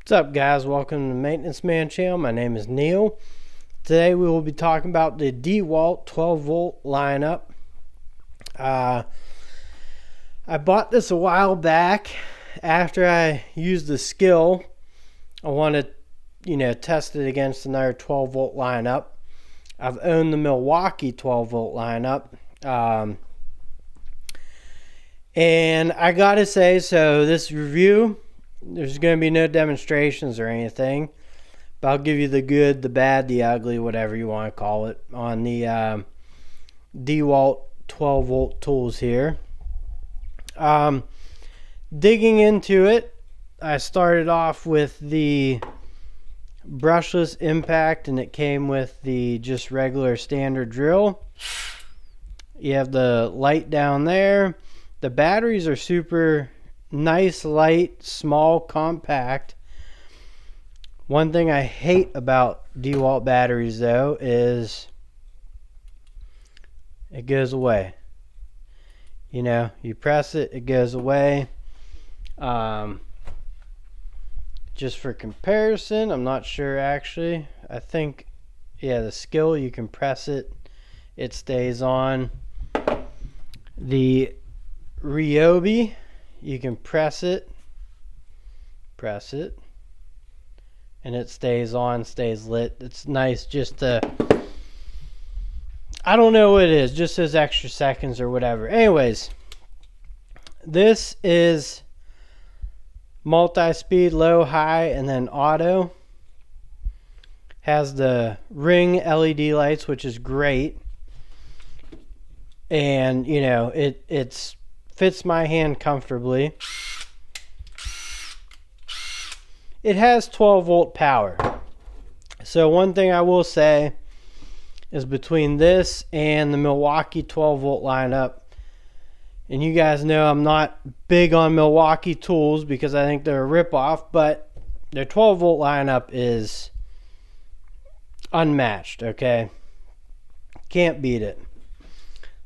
What's up, guys? Welcome to the Maintenance Man channel. My name is Neil. Today we will be talking about the Dewalt 12 volt lineup. I bought this a while back after I used the skill. I wanted to test it against another 12 volt lineup. I've owned the Milwaukee 12 volt lineup. And I gotta say, so this review, there's going to be no demonstrations or anything, but I'll give you the good, the bad, the ugly, whatever you want to call it, on the Dewalt 12 volt tools here. Digging into it, I started off with the brushless impact, and it came with the just regular standard drill. You have the light down there. The batteries are super nice, light, small, compact. One thing I hate about Dewalt batteries, though, is it goes away. You press it, it goes away. Just for comparison, I'm not sure actually. I think, yeah, the skill, you can press it, it stays on. The Ryobi, you can press it, and it stays on, stays lit. It's nice just to, I don't know what it is, just those extra seconds or whatever. Anyways, this is multi-speed, low, high, and then auto. Has the ring LED lights, which is great. And, it's fits my hand comfortably. It has 12 volt power. So one thing I will say is between this and the Milwaukee 12 volt lineup, and you guys know I'm not big on Milwaukee tools because I think they're a ripoff, but their 12 volt lineup is unmatched, okay? Can't beat it.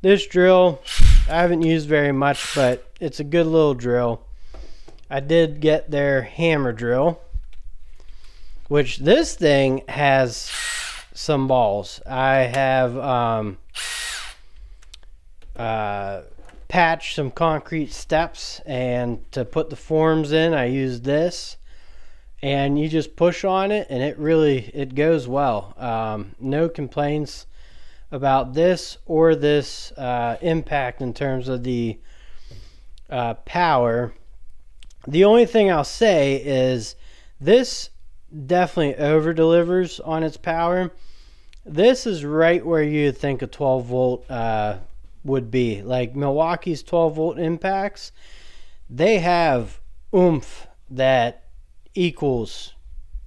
This drill, I haven't used very much, but it's a good little drill. I did get their hammer drill, which this thing has some balls. I have patched some concrete steps, and to put the forms in, I used this. And you just push on it, and it goes well. No complaints about this or this impact in terms of the power. The only thing I'll say is this definitely over delivers on its power. This is right where you'd think a 12 volt would be. Like Milwaukee's 12 volt impacts, they have oomph that equals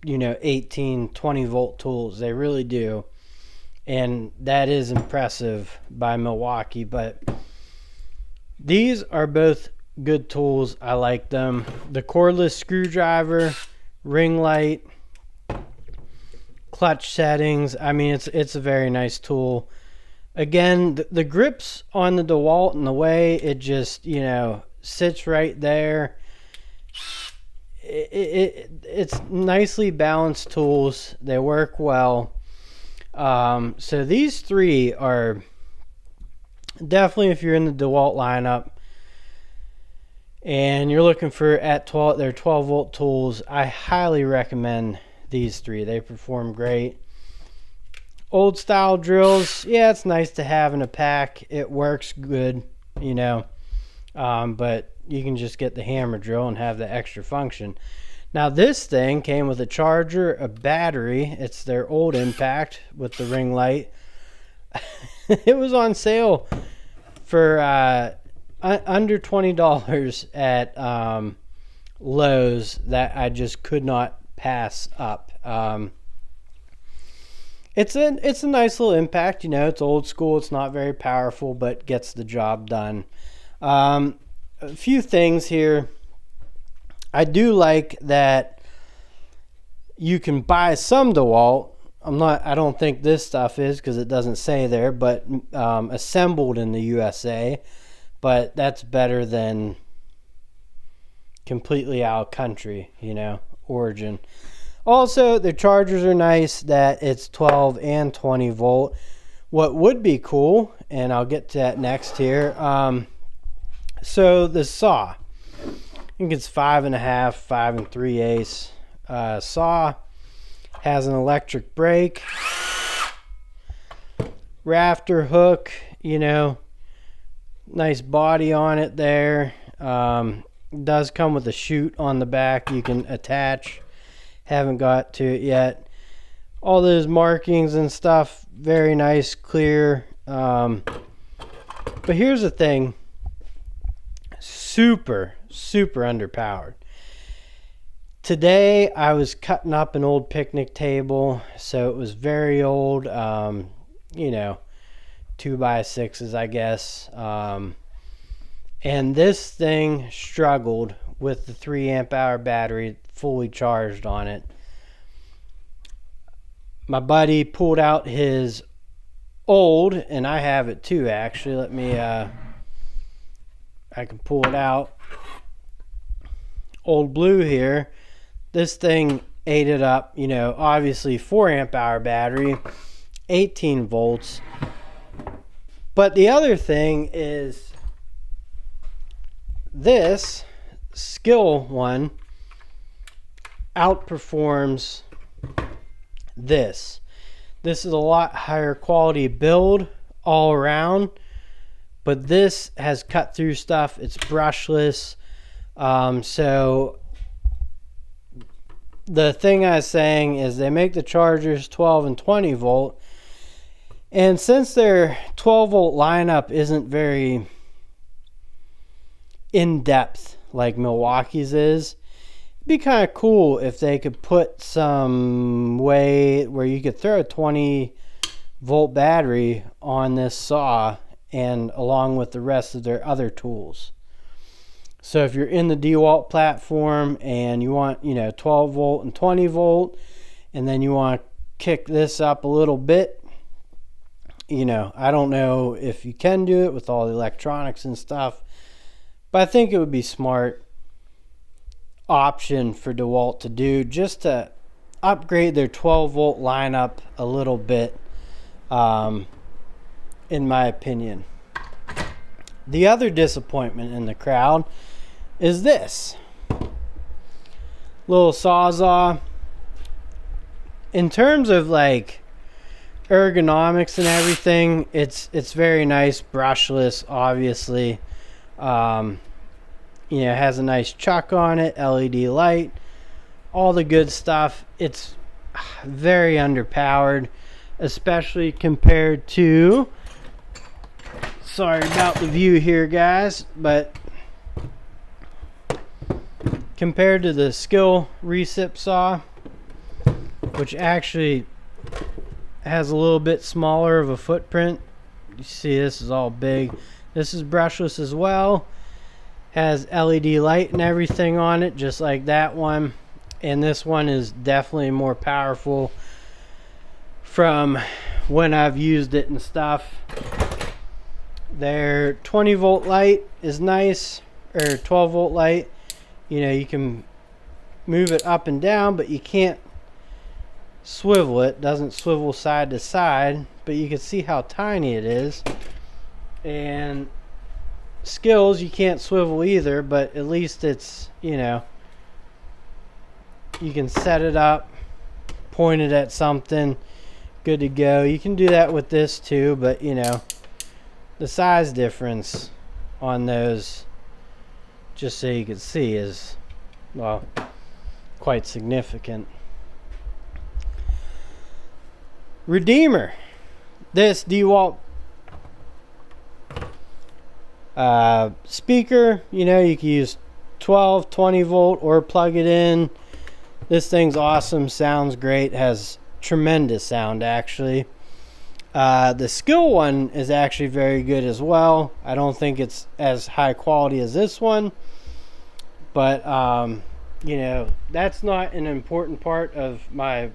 18, 20 volt tools. They really do. And that is impressive by Milwaukee. But these are both good tools. I like them. The cordless screwdriver, ring light, clutch settings. I mean, it's a very nice tool. Again, the grips on the Dewalt and the way it just, sits right there. It's nicely balanced tools. They work well. So these three are definitely, if you're in the Dewalt lineup and you're looking for their 12 volt tools, I highly recommend these three. They perform great. Old style drills, yeah, it's nice to have in a pack. It works good, but you can just get the hammer drill and have the extra function. Now this thing came with a charger, a battery. It's their old impact with the ring light. It was on sale for under $20 at Lowe's that I just could not pass up. It's a nice little impact. It's old school. It's not very powerful, but gets the job done. A few things here. I do like that you can buy some Dewalt. I don't think this stuff is, because it doesn't say there, but assembled in the USA. But that's better than completely out of country, origin. Also, the chargers are nice that it's 12 and 20 volt. What would be cool, and I'll get to that next here. So the saw, I think it's 5.5, 5 3/8 saw, has an electric brake, rafter hook, you know, nice body on it there. Does come with a chute on the back you can attach. Haven't got to it yet. All those markings and stuff, very nice, clear. But here's the thing, super underpowered. Today I was cutting up an old picnic table, so it was very old, you know, 2x6s, I guess. And this thing struggled with the 3 amp hour battery fully charged on it. My buddy pulled out his old, and I have it too actually. Let me, I can pull it out. Old blue here. This thing ate it up, you know, obviously 4 amp hour battery, 18 volts. But the other thing is, this skill one outperforms this. This is a lot higher quality build all around, but this has cut through stuff. It's brushless. So the thing I was saying is they make the chargers 12 and 20 volt, and since their 12 volt lineup isn't very in depth like Milwaukee's is, it'd be kind of cool if they could put some way where you could throw a 20 volt battery on this saw and along with the rest of their other tools. So if you're in the Dewalt platform and you want, you know, 12 volt and 20 volt, and then you want to kick this up a little bit, you know, I don't know if you can do it with all the electronics and stuff, but I think it would be smart option for Dewalt to do, just to upgrade their 12 volt lineup a little bit, in my opinion. The other disappointment in the crowd is this little Sawzall. In terms of like ergonomics and everything, it's very nice, brushless, obviously. You know, it has a nice chuck on it, LED light, all the good stuff. It's very underpowered, especially compared to, sorry about the view here guys, but compared to the Skill recip saw, which actually has a little bit smaller of a footprint. You see this is all big. This is brushless as well. Has LED light and everything on it, just like that one. And this one is definitely more powerful from when I've used it and stuff. Their 20 volt light is nice, or 12 volt light. You know, you can move it up and down, but you can't swivel it. Doesn't swivel side to side, but you can see how tiny it is. And Skills, you can't swivel either, but at least it's, you know, you can set it up, point it at something, good to go. You can do that with this too, but you know, the size difference on those, just so you can see, is, well, quite significant. Redeemer, this Dewalt speaker, you know, you can use 12, 20 volt or plug it in. This thing's awesome, sounds great, has tremendous sound actually. The Skill one is actually very good as well. I don't think it's as high quality as this one, but you know, that's not an important part of my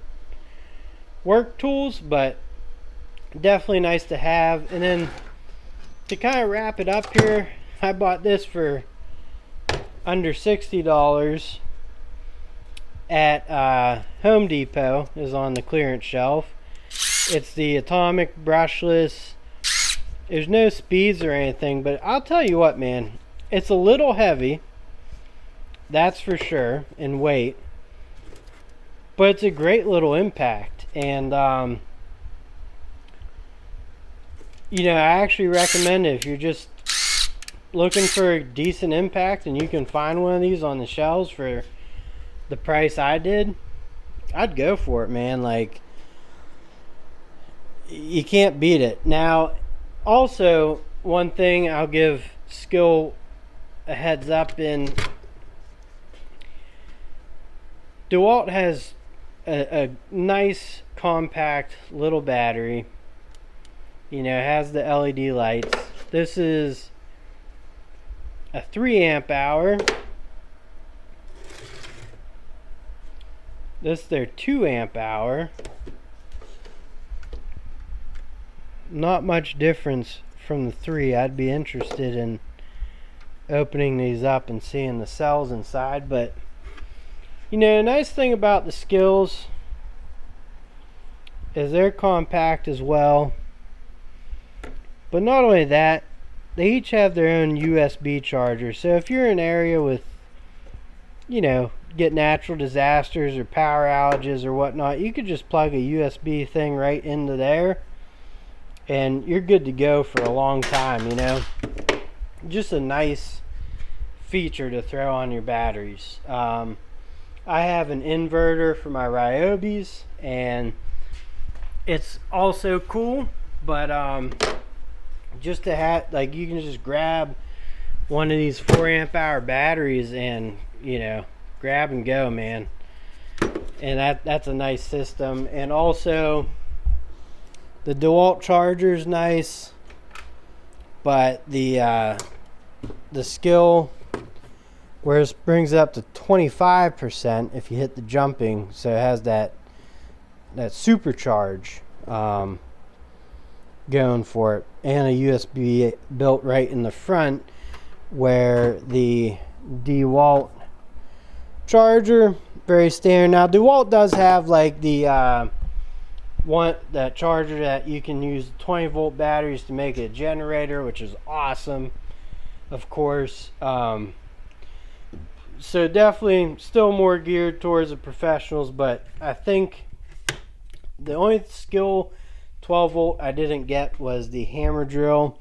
work tools, but definitely nice to have. And then to kind of wrap it up here, I bought this for under $60, at Home Depot is on the clearance shelf. It's the atomic brushless. There's no speeds or anything, but I'll tell you what, man, it's a little heavy, that's for sure, in weight, but it's a great little impact. And you know, I actually recommend it if you're just looking for a decent impact and you can find one of these on the shelves for the price I did. I'd go for it, man. Like, you can't beat it. Now, also, one thing I'll give Skill a heads up in, Dewalt has a nice compact little battery. You know, it has the LED lights. This is a 3 amp hour. This is their 2 amp hour. Not much difference from the 3. I'd be interested in opening these up and seeing the cells inside. But you know, a nice thing about the Skills is they're compact as well. But not only that, they each have their own USB charger. So if you're in an area with, you know, get natural disasters or power outages or whatnot, you could just plug a USB thing right into there and you're good to go for a long time, you know. Just a nice feature to throw on your batteries. I have an inverter for my Ryobis, and it's also cool, but just to have, like, you can just grab one of these 4 amp hour batteries and, you know, grab and go, man. And that's a nice system. And also the Dewalt charger is nice, but the Skill, whereas brings it up to 25% if you hit the jumping, so it has that supercharge going for it, and a USB built right in the front, where the Dewalt charger, very standard. Now Dewalt does have like the that charger that you can use 20 volt batteries to make a generator, which is awesome, of course. So definitely still more geared towards the professionals, but I think the only Skill 12 volt I didn't get was the hammer drill.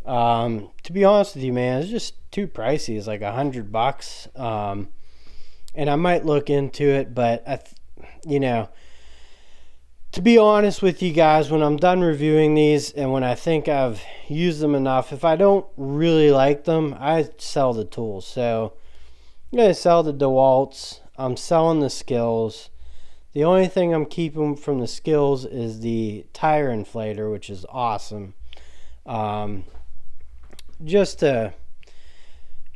To be honest with you, man, it's just too pricey. It's like $100. And I might look into it, but you know, to be honest with you guys, when I'm done reviewing these and when I think I've used them enough, if I don't really like them, I sell the tools. So I'm going to sell the Dewalts. I'm selling the Skills. The only thing I'm keeping from the Skills is the tire inflator, which is awesome. Just to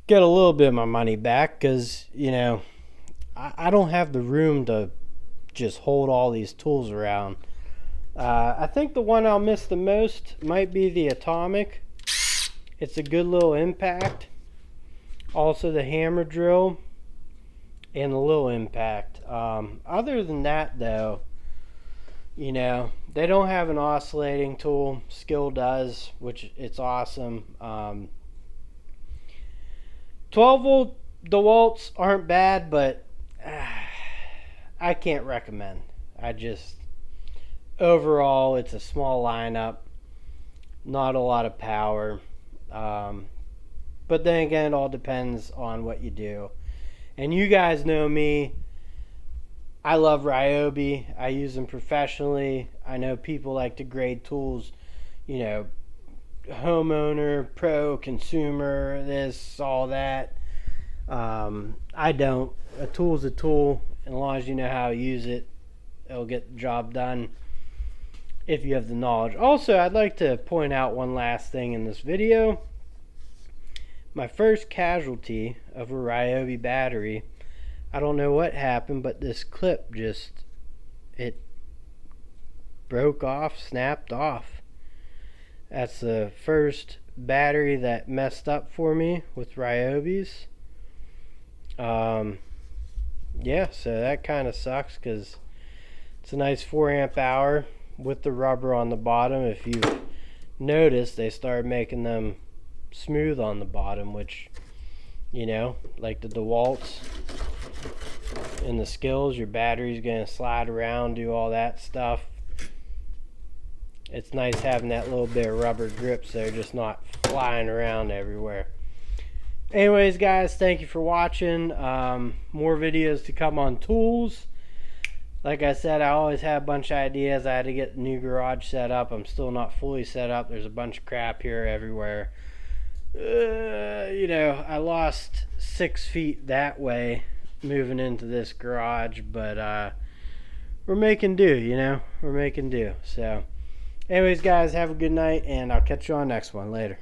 get a little bit of my money back, because, you know, I don't have the room to just hold all these tools around. I think the one I'll miss the most might be the Atomic. It's a good little impact. Also the hammer drill and the little impact. Other than that, though, you know, they don't have an oscillating tool. Skill does, which it's awesome. 12 volt Dewalts aren't bad, but I can't recommend. Overall, it's a small lineup, not a lot of power. But then again, it all depends on what you do. And you guys know me. I love Ryobi. I use them professionally. I know people like to grade tools, you know, homeowner, pro, consumer, this, all that. I don't. A tool's a tool. And as long as you know how to use it, it'll get the job done if you have the knowledge. Also, I'd like to point out one last thing in this video. My first casualty of a Ryobi battery, I don't know what happened, but this clip it broke off, snapped off. That's the first battery that messed up for me with Ryobis. yeah, so that kind of sucks because it's a nice 4 amp hour with the rubber on the bottom. If you've noticed, they started making them smooth on the bottom, which, you know, like the Dewalts and the Skills, your battery's going to slide around, do all that stuff. It's nice having that little bit of rubber grip so they're just not flying around everywhere. Anyways, guys, thank you for watching. More videos to come on tools. Like I said, I always have a bunch of ideas. I had to get the new garage set up. I'm still not fully set up. There's a bunch of crap here everywhere. You know, I lost 6 feet that way moving into this garage, but we're making do, you know. We're making do. So, anyways, guys, have a good night, and I'll catch you on the next one. Later.